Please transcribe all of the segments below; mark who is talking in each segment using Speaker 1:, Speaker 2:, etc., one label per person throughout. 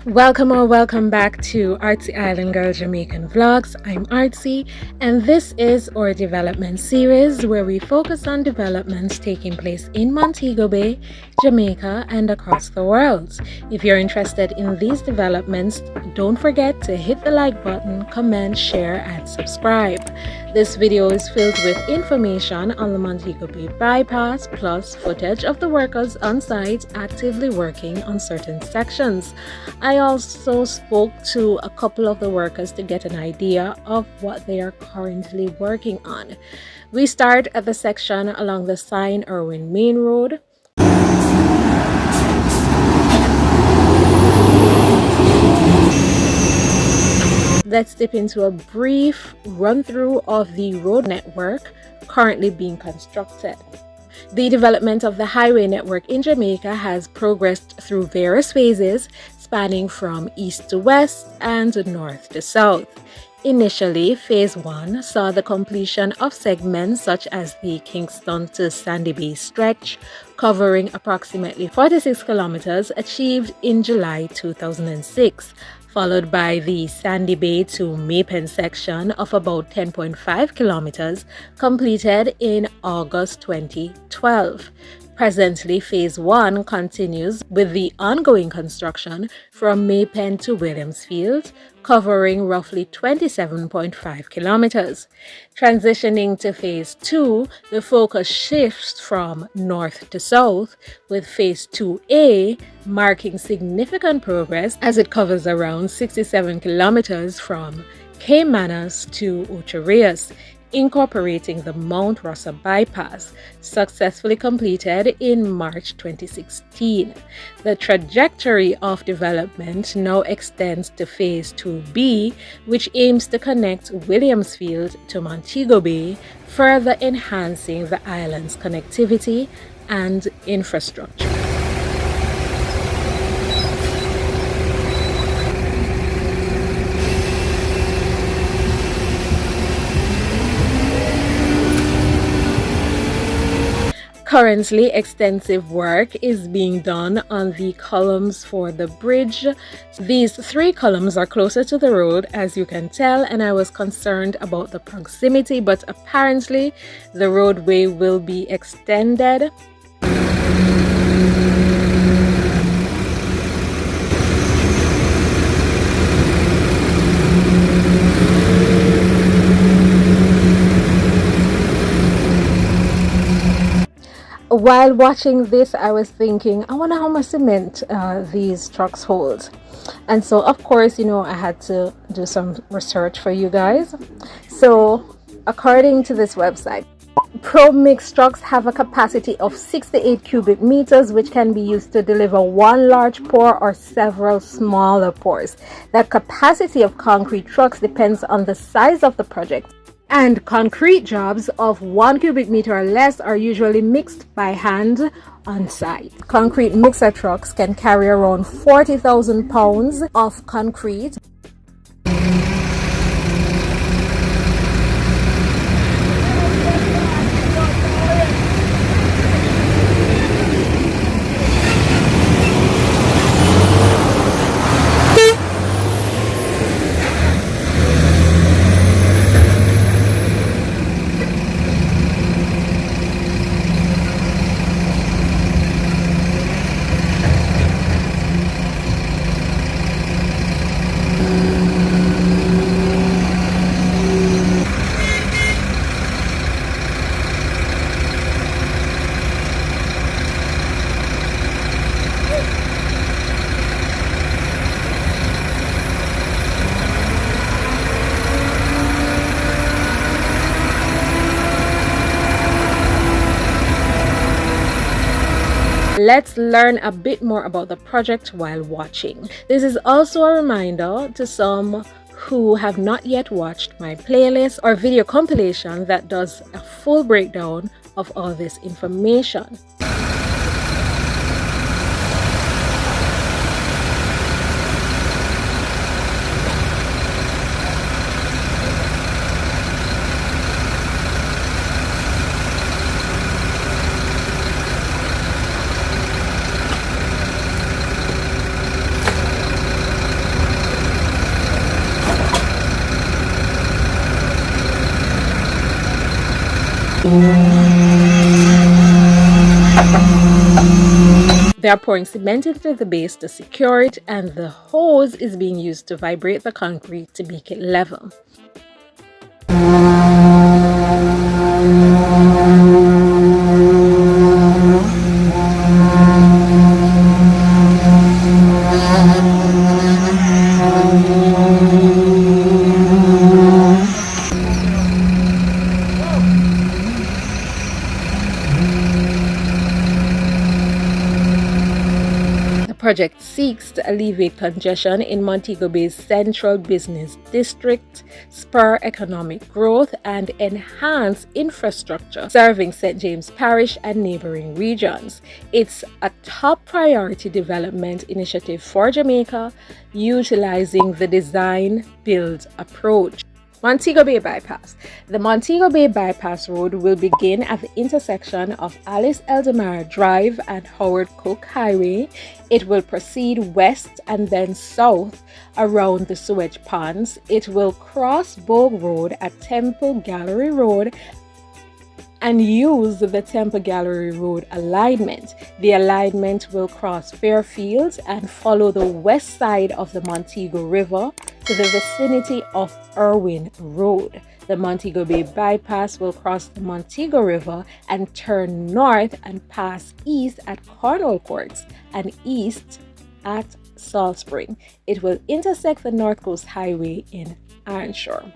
Speaker 1: Welcome or welcome back to Artsy Island Girl Jamaican Vlogs. I'm Artsy, and this is our development series where we focus on developments taking place in Montego Bay, Jamaica, and across the world. If you're interested in these developments, don't forget to hit the like button, comment, share, and subscribe. This video is filled with information on the Montego Bay bypass, plus footage of the workers on site actively working on certain sections. I also spoke to a couple of the workers to get an idea of what they are currently working on. We start at the section along the Sign Irwin Main Road. Let's dip into a brief run through of the road network currently being constructed. The development of the highway network in Jamaica has progressed through various phases, spanning from east to west and north to south. Initially, Phase 1 saw the completion of segments such as the Kingston to Sandy Bay stretch, covering approximately 46 kilometers, achieved in July 2006. Followed by the Sandy Bay to Maypen section of about 10.5 kilometers, completed in August 2012. Presently, Phase 1 continues with the ongoing construction from Maypen to Williamsfield, covering roughly 27.5 kilometers. Transitioning to Phase 2, the focus shifts from north to south, with Phase 2A marking significant progress as it covers around 67 kilometers from Caymanas to Ocho Rios, incorporating the Mount Rosa bypass, successfully completed in March 2016. The trajectory of development now extends to Phase 2B, which aims to connect Williamsfield to Montego Bay, further enhancing the island's connectivity and infrastructure. Currently, extensive work is being done on the columns for the bridge. These 3 columns are closer to the road, as you can tell, and I was concerned about the proximity, but apparently the roadway will be extended. While watching this, I was thinking, I wonder how much cement these trucks hold. And so, of course, I had to do some research for you guys. So, according to this website, Pro Mix trucks have a capacity of 68 cubic meters, which can be used to deliver one large pour or several smaller pours. The capacity of concrete trucks depends on the size of the project, and concrete jobs of 1 cubic meter or less are usually mixed by hand on site. Concrete mixer trucks can carry around 40,000 pounds of concrete. Let's learn a bit more about the project while watching. This is also a reminder to some who have not yet watched my playlist or video compilation that does a full breakdown of all this information. They are pouring cement into the base to secure it, and the hose is being used to vibrate the concrete to make it level. The project seeks to alleviate congestion in Montego Bay's central business district, spur economic growth, and enhance infrastructure serving St. James Parish and neighboring regions. It's a top priority development initiative for Jamaica, utilizing the design-build approach. Montego Bay Bypass. The Montego Bay Bypass Road will begin at the intersection of Alice Eldemara Drive and Howard Cook Highway. It will proceed west and then south around the sewage ponds. It will cross Bogue Road at Temple Gallery Road and use the Temple Gallery Road alignment. The alignment will cross Fairfield and follow the west side of the Montego River to the vicinity of Irwin Road. The Montego Bay Bypass will cross the Montego River and turn north and pass east at Cornwall Courts and east at Salt Spring. It will intersect the North Coast Highway in Ironshore.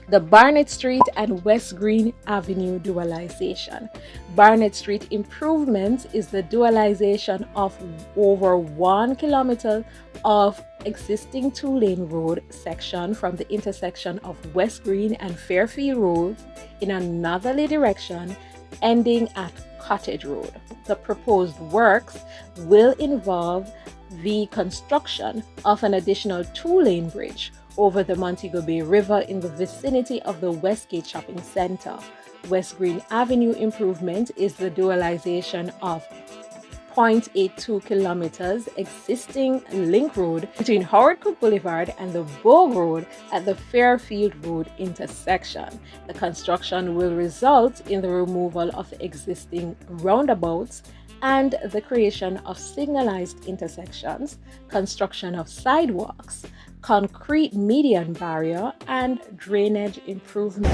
Speaker 1: The Barnett Street and Westgreen Avenue dualization. Barnett Street improvements is the dualization of over 1 kilometer of existing two-lane road section from the intersection of Westgreen and Fairfield Road in a northerly direction, ending at Cottage Road. The proposed works will involve the construction of an additional two-lane bridge over the Montego Bay River in the vicinity of the Westgate Shopping Center. Westgreen Avenue improvement is the dualization of 0.82 kilometers existing link road between Howard Cook Boulevard and the Bogue Road at the Fairfield Road intersection. The construction will result in the removal of the existing roundabouts and the creation of signalized intersections, construction of sidewalks, concrete median barrier, and drainage improvement.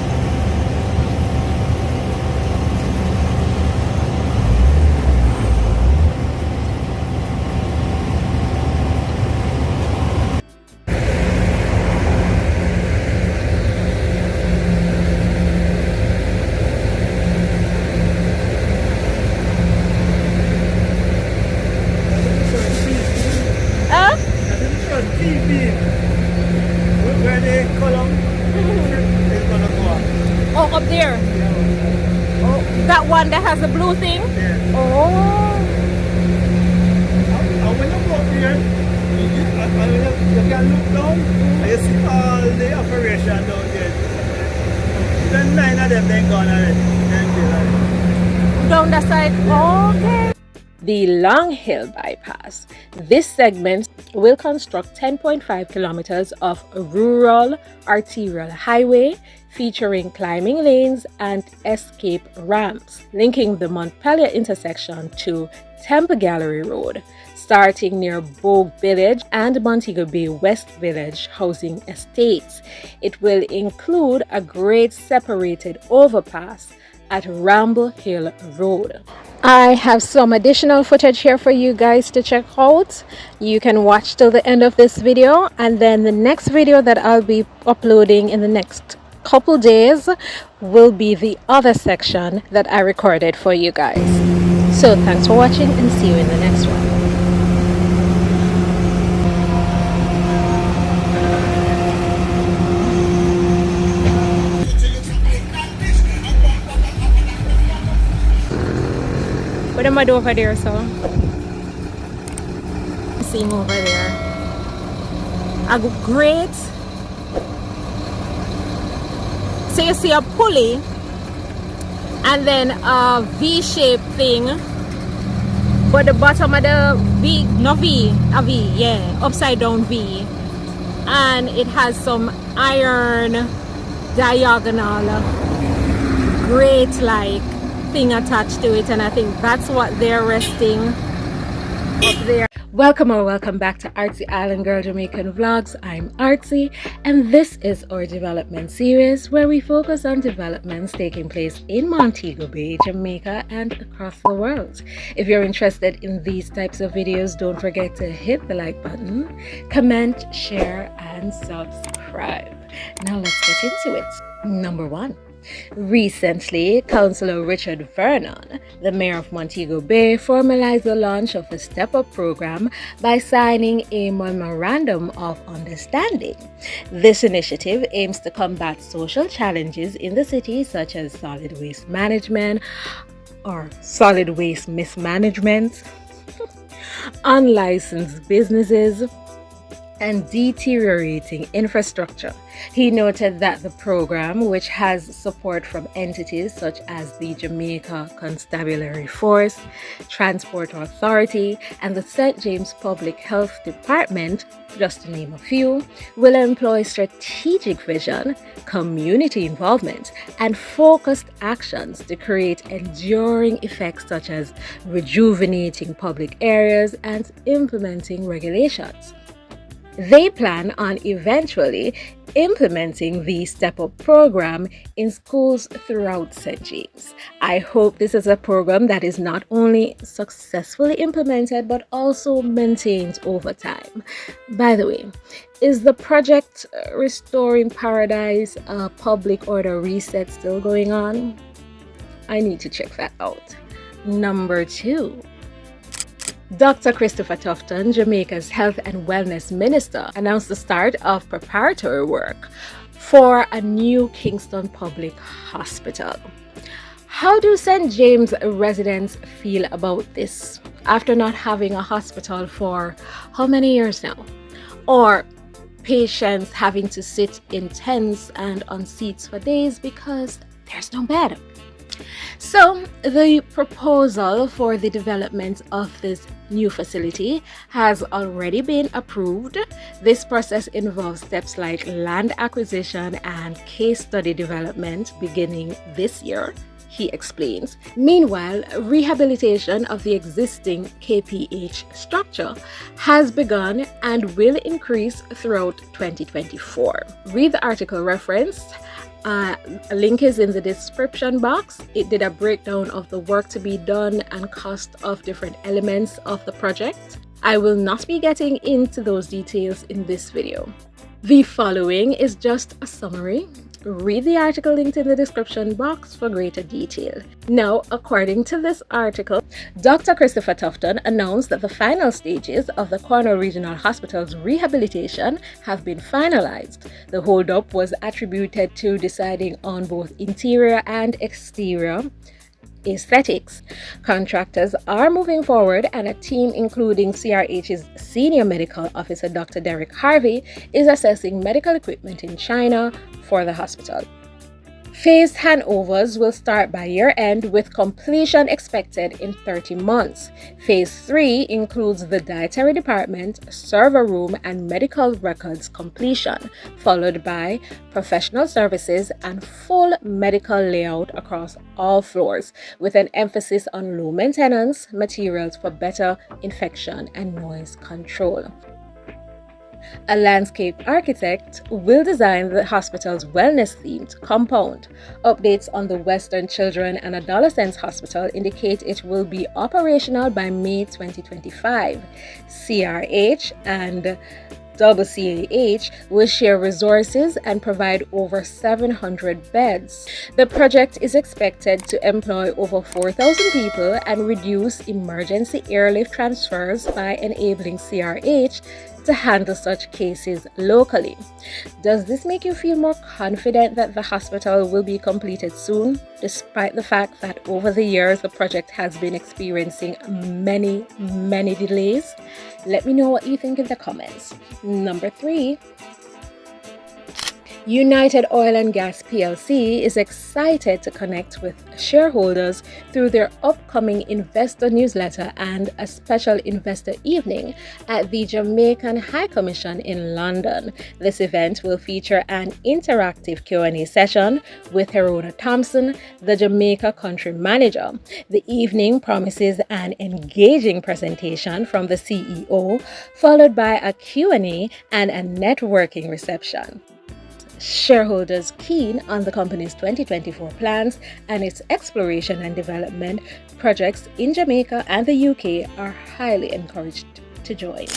Speaker 1: Oh, up there. Oh, that one that has the blue thing?
Speaker 2: Yeah.
Speaker 1: Oh.
Speaker 2: And when you go up here, you can look down and you see all the operation down there. Then 9 of them then gone already.
Speaker 1: Down the side. Okay. the Long Hill Bypass. This segment will construct 10.5 kilometers of rural arterial highway featuring climbing lanes and escape ramps, linking the Montpelier intersection to Temple Gallery Road, starting near Bogue Village and Montego Bay West Village housing estates. It will include a grade separated overpass at Ramble Hill Road. I have some additional footage here for you guys to check out. You can watch till the end of this video, and then the next video that I'll be uploading in the next couple days will be the other section that I recorded for you guys. So thanks for watching and see you in the next one. What am I doing over there, so? See him over there. I go great. So you see a pulley and then a V-shaped thing, but the bottom of the V, no V, a V, yeah, upside down V, and it has some iron diagonal grate like thing attached to it, and I think that's what they're resting up there. Welcome back to Artsy Island Girl Jamaican Vlogs. I'm Artsy, and this is our development series where we focus on developments taking place in Montego Bay, Jamaica, and across the world. If you're interested in these types of videos, don't forget to hit the like button, comment, share, and subscribe. Now let's get into it. Number 1. Recently, Councillor Richard Vernon, the mayor of Montego Bay, formalized the launch of a step-up program by signing a memorandum of understanding. This initiative aims to combat social challenges in the city such as solid waste management or solid waste mismanagement, unlicensed businesses, and deteriorating infrastructure. He noted that the program, which has support from entities such as the Jamaica Constabulary Force, Transport Authority, and the St. James Public Health Department, just to name a few, will employ strategic vision, community involvement, and focused actions to create enduring effects such as rejuvenating public areas and implementing regulations. They plan on eventually implementing the Step Up program in schools throughout St. James. I hope this is a program that is not only successfully implemented but also maintained over time. By the way, is the project Restoring Paradise public order reset still going on? I need to check that out. Number 2. Dr. Christopher Tufton, Jamaica's Health and Wellness Minister, announced the start of preparatory work for a new Kingston Public Hospital. How do St. James residents feel about this after not having a hospital for how many years now? Or patients having to sit in tents and on seats for days because there's no bed? So, the proposal for the development of this new facility has already been approved. This process involves steps like land acquisition and case study development beginning this year, he explains. Meanwhile, rehabilitation of the existing KPH structure has begun and will increase throughout 2024. Read the article referenced. A link is in the description box. It did a breakdown of the work to be done and cost of different elements of the project. I will not be getting into those details in this video. The following is just a summary. Read the article linked in the description box for greater detail. Now, according to this article, Dr. Christopher Tufton announced that the final stages of the Cornwall Regional Hospital's rehabilitation have been finalized. The holdup was attributed to deciding on both interior and exterior aesthetics. Contractors are moving forward, and a team including CRH's Senior Medical Officer Dr. Derek Harvey is assessing medical equipment in China for the hospital. Phased handovers will start by year end with completion expected in 30 months. Phase 3 includes the dietary department, server room, and medical records completion, followed by professional services and full medical layout across all floors, with an emphasis on low maintenance materials for better infection and noise control. A landscape architect will design the hospital's wellness-themed compound. Updates on the Western Children and Adolescents Hospital indicate it will be operational by May 2025. CRH and WCAH will share resources and provide over 700 beds. The project is expected to employ over 4,000 people and reduce emergency airlift transfers by enabling CRH to handle such cases locally. Does this make you feel more confident that the hospital will be completed soon, despite the fact that over the years the project has been experiencing many delays? Let me know what you think in the comments. Number 3. United Oil and Gas plc is excited to connect with shareholders through their upcoming investor newsletter and a special investor evening at the Jamaican High Commission in London. This event will feature an interactive Q&A session with Herona Thompson, the Jamaica country manager. The evening promises an engaging presentation from the CEO, followed by a Q&A and a networking reception. Shareholders keen on the company's 2024 plans and its exploration and development projects in Jamaica and the UK are highly encouraged to join.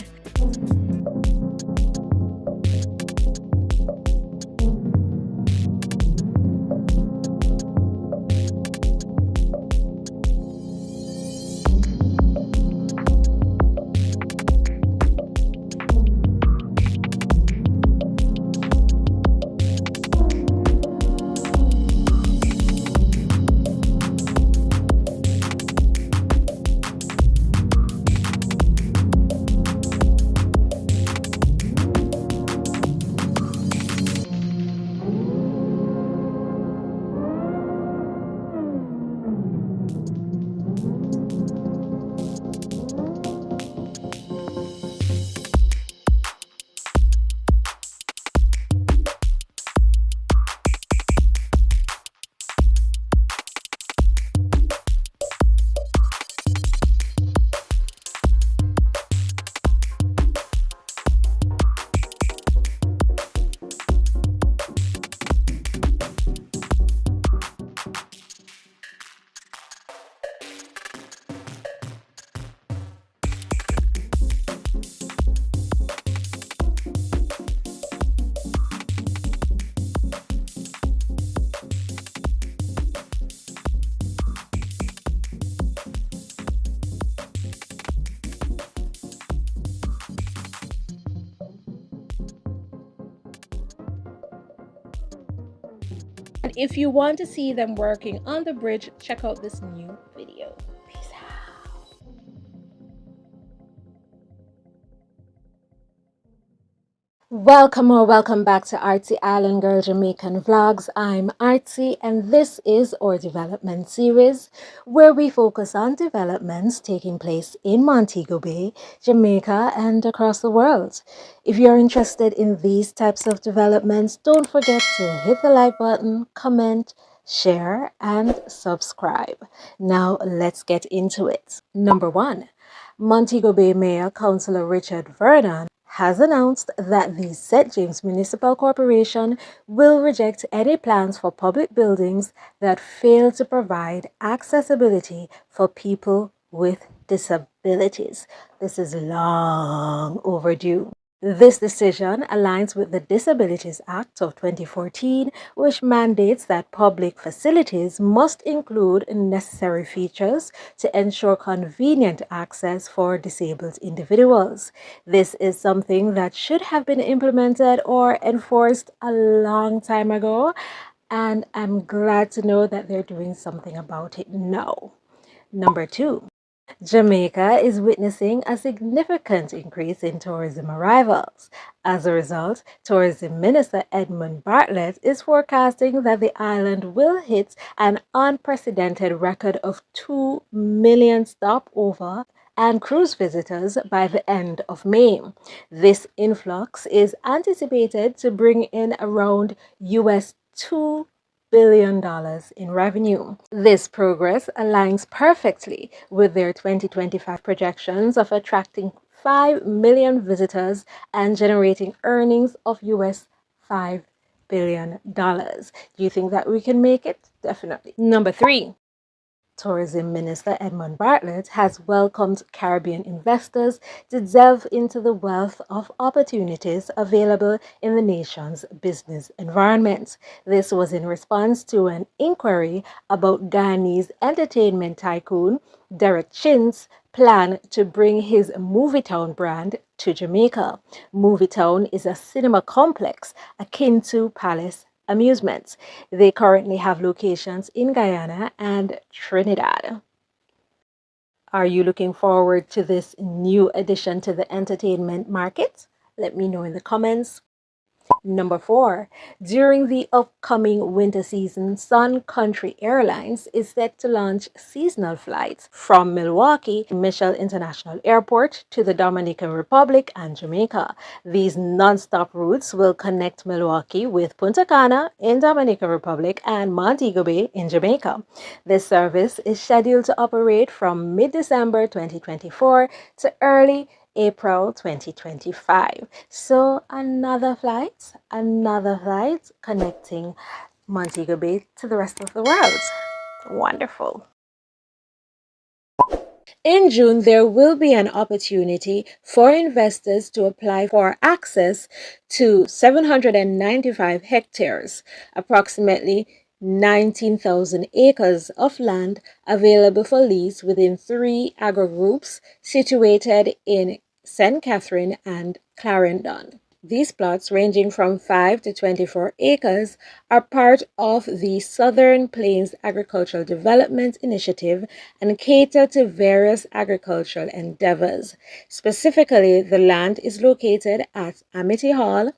Speaker 1: And if you want to see them working on the bridge, check out this new video. Peace out. Welcome back to Artsy Island Girl Jamaican Vlogs. I'm Artsy and this is our development series where we focus on developments taking place in Montego Bay, Jamaica and across the world. If you're interested in these types of developments, don't forget to hit the like button, comment, share and subscribe. Now let's get into it. Number 1. Montego Bay Mayor Councillor Richard Vernon has announced that the St. James Municipal Corporation will reject any plans for public buildings that fail to provide accessibility for people with disabilities. This is long overdue. This decision aligns with the Disabilities Act of 2014, which mandates that public facilities must include necessary features to ensure convenient access for disabled individuals. This is something that should have been implemented or enforced a long time ago, and I'm glad to know that they're doing something about it now. Number 2. Jamaica is witnessing a significant increase in tourism arrivals. As a result, Tourism Minister Edmund Bartlett is forecasting that the island will hit an unprecedented record of 2 million stopover and cruise visitors by the end of May. This influx is anticipated to bring in around US $2 billion in revenue. This progress aligns perfectly with their 2025 projections of attracting 5 million visitors and generating earnings of US $5 billion. Do you think that we can make it? Definitely. Number 3. Tourism Minister Edmund Bartlett has welcomed Caribbean investors to delve into the wealth of opportunities available in the nation's business environment. This was in response to an inquiry about Ghanai's entertainment tycoon Derek Chin's plan to bring his Movietown brand to Jamaica. Movietown is a cinema complex akin to Palace Amusements. They currently have locations in Guyana and Trinidad. Are you looking forward to this new addition to the entertainment market? Let me know in the comments. Number 4, during the upcoming winter season, Sun Country Airlines is set to launch seasonal flights from Milwaukee Mitchell International Airport to the Dominican Republic and Jamaica. These non-stop routes will connect Milwaukee with Punta Cana in Dominican Republic and Montego Bay in Jamaica. This service is scheduled to operate from mid-December 2024 to early April 2025. So another flight connecting Montego Bay to the rest of the world. Wonderful. In June, there will be an opportunity for investors to apply for access to 795 hectares, approximately 19,000 acres of land available for lease within 3 agro-groups situated in St. Catherine and Clarendon. These plots, ranging from 5 to 24 acres, are part of the Southern Plains Agricultural Development Initiative and cater to various agricultural endeavors. Specifically, the land is located at Amity Hall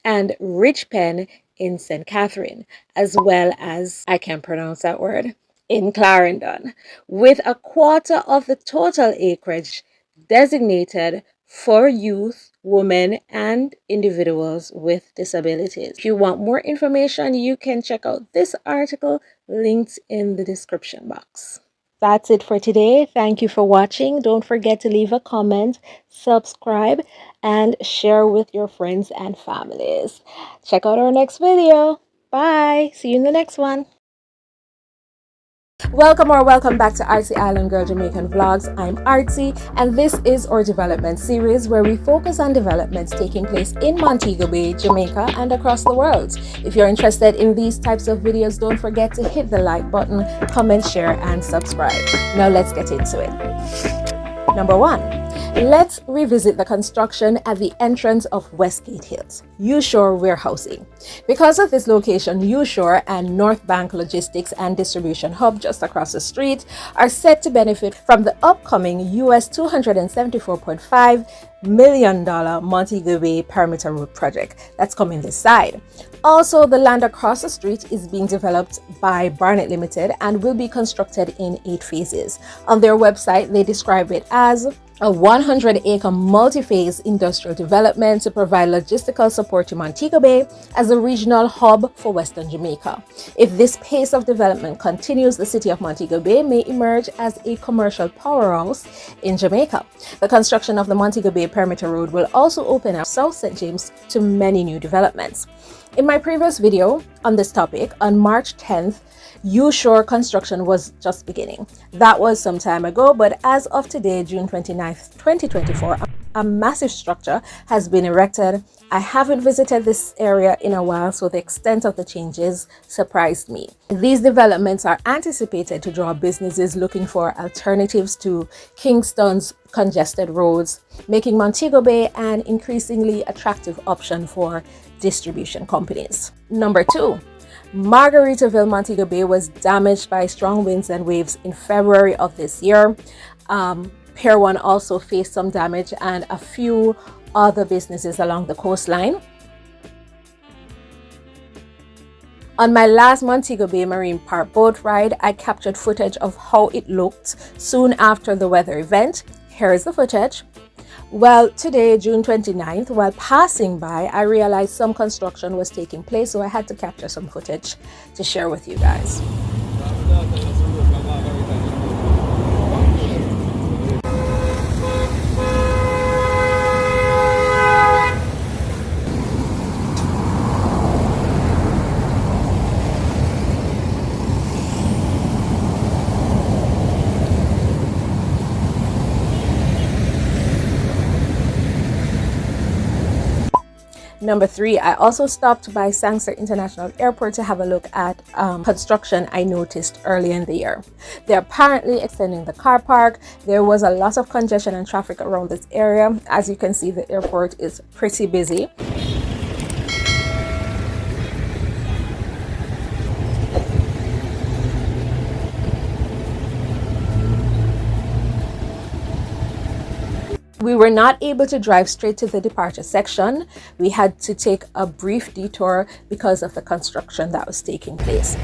Speaker 1: and Ridgepen in St. Catherine, as well as, I can't pronounce that word, in Clarendon, with a quarter of the total acreage designated for youth, women, and individuals with disabilities. If you want more information, you can check out this article linked in the description box. That's it for today. Thank you for watching. Don't forget to leave a comment, subscribe, and share with your friends and families. Check out our next video. Bye. See you in the next one. Welcome back to Artsy Island Girl Jamaican Vlogs. I'm Artsy, and this is our development series where we focus on developments taking place in Montego Bay, Jamaica, and across the world. If you're interested in these types of videos, don't forget to hit the like button, comment, share, and subscribe. Now let's get into it. Number 1. Let's revisit the construction at the entrance of Westgate Hills, U-Shore Warehousing. Because of this location, U-Shore and North Bank Logistics and Distribution Hub just across the street are set to benefit from the upcoming US $274.5 million Montego Bay Perimeter Road project that's coming this side. Also, the land across the street is being developed by Barnett Limited and will be constructed in 8 phases. On their website, they describe it as a 100-acre multi-phase industrial development to provide logistical support to Montego Bay as a regional hub for Western Jamaica. If this pace of development continues, the city of Montego Bay may emerge as a commercial powerhouse in Jamaica. The construction of the Montego Bay Perimeter Road will also open up South St. James to many new developments. In my previous video on this topic, on March 10th, U-Shore construction was just beginning. That was some time ago, but as of today, June 29th, 2024, a massive structure has been erected. I haven't visited this area in a while, so the extent of the changes surprised me. These developments are anticipated to draw businesses looking for alternatives to Kingston's congested roads, making Montego Bay an increasingly attractive option for distribution companies. Number 2. Margaritaville, Montego Bay was damaged by strong winds and waves in February of this year. Pier 1 also faced some damage, and a few other businesses along the coastline. On my last Montego Bay Marine Park boat ride, I captured footage of how it looked soon after the weather event. Here is the footage. Well, today, June 29th, while passing by, I realized some construction was taking place, so I had to capture some footage to share with you guys. Number 3, I also stopped by Sangster International Airport to have a look at construction I noticed early in the year. They're apparently extending the car park. There was a lot of congestion and traffic around this area. As you can see, the airport is pretty busy. We were not able to drive straight to the departure section. We had to take a brief detour because of the construction that was taking place.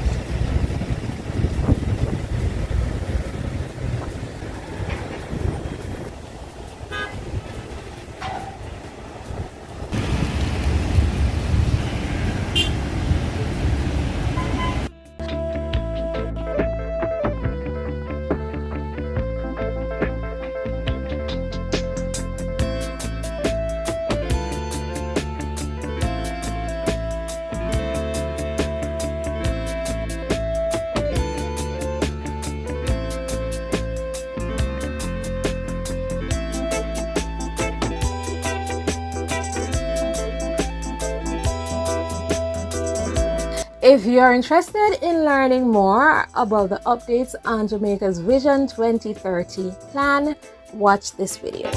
Speaker 1: If you're interested in learning more about the updates on Jamaica's Vision 2030 plan, watch this video.